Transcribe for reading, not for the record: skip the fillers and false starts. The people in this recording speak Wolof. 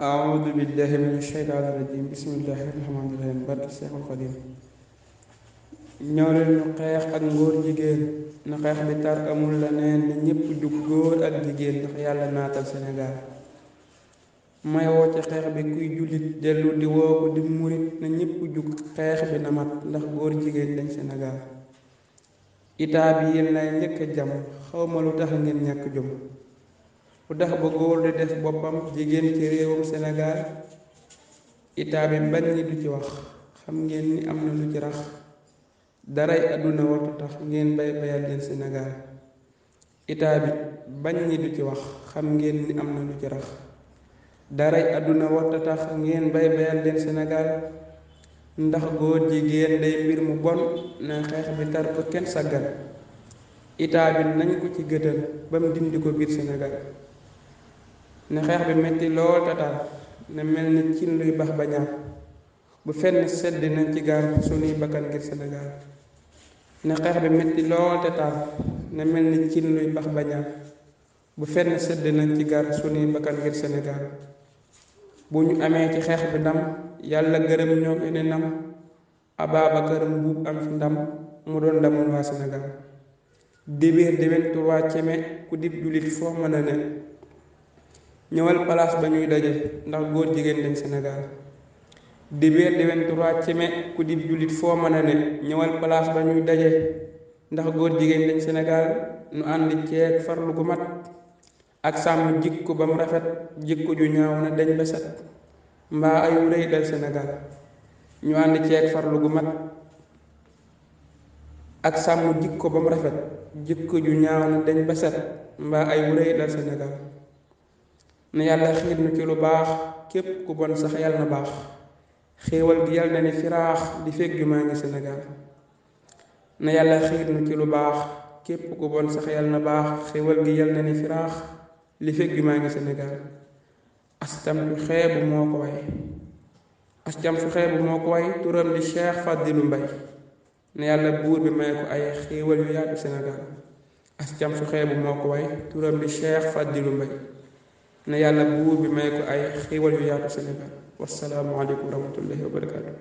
أعوذ بالله من الشيطان الرجيم بسم الله الرحمن الرحيم barke Seexul Xadiim ñëw leen ñu xeex ak ngóor jigéen na xeex bi tar amul la neen na ñépp jug góor ak jigéen ndax yàlla naatal Sénégal may woo ci xeex bi kuy jullit dellu di woo ko di murit na ñépp jug xeex bi na mat ndax góor jigéen lañ Sénégal itaa bi yéen lay njëkk a jam xawma lu tax ngeen ñàkk jom lu tax ba góor di def boppam jigéen ci réewum Sénégal itaa bi bañ ñi du ci wax xam ngeen ni am na lu ci rax daray àdduna wartu tax ngeen bayal leen Sénégal itaa bi bañ ñi du ci wax xam ngeen ni am na lu ci rax daray àdduna wartu tax ngeen bayal leen Sénégal ndax góor jigéen day mbir mu bon na xeex bi tar ko kenn saggan itaa bi nañ ko ci gëtal ba mu dindi ko biir Sénégal ne xeex bi metti lool tatar ne mel ni cin luy bax ba ñaar bu fenn sedd nañ ci gaar sunuy bakkan ngir Sénégal ne xeex bi metti lool tatar ne mel ni cin luy bax ba ñaar bu fenn sedd nañ ci gaar sunuy bakkan ngir Sénégal bu ñu amee ci xeex bi ndam yàlla gërëm ñoo ngi ne ndam Ababacar Mbuub am fi ndam mu doon ndamul waa Sénégal dibéer di 23 ceme ku dib jullit foo mën a ne ñëwal palaas ba ñuy daje ndax góor jigéen lañ Sénégal dibéer di 23 ceme ku dib jullit foo mën a ne ñëwal palaas ba ñuy daje ndax góor jigéen lañ Sénégal nu ànd ceeg farlu gu mat ak sàmm jikko ba mu rafet jikko ju ñaaw na dañ ba set mbaa ayu rëy dal Sénégal ñu ànd ceeg farlu gu mat ak sàmm jikko ba mu rafet jikko ju ñaaw na dañ ba set mbaa ayu rëy dal Sénégal na yàlla xiir nu ci lu baax képp ku bon sax yàlla na baax xéewal gi yàlla na ni firaax di fekk ju maa ngi Sénégal na yàlla xiir nu ci lu baax képp ku bon sax yàlla na baax xéewal gi yàlla na ni firaax li fekk ju maa ngi Sénégal ascam su xeebu moo ko way ascam su xeebu moo ko way turam di Cheikh Fadilou Mbaye na yàlla buur bi may ko ay xéewal yu yaatu Sénégal ascam su xeebu moo ko way turam di Cheikh Fadilou Mbaye na yàlla buur bi may ko ay xéewal yu yaatu Sénégal wassalaamu aleykum wa rahmatullahi wa barakaatu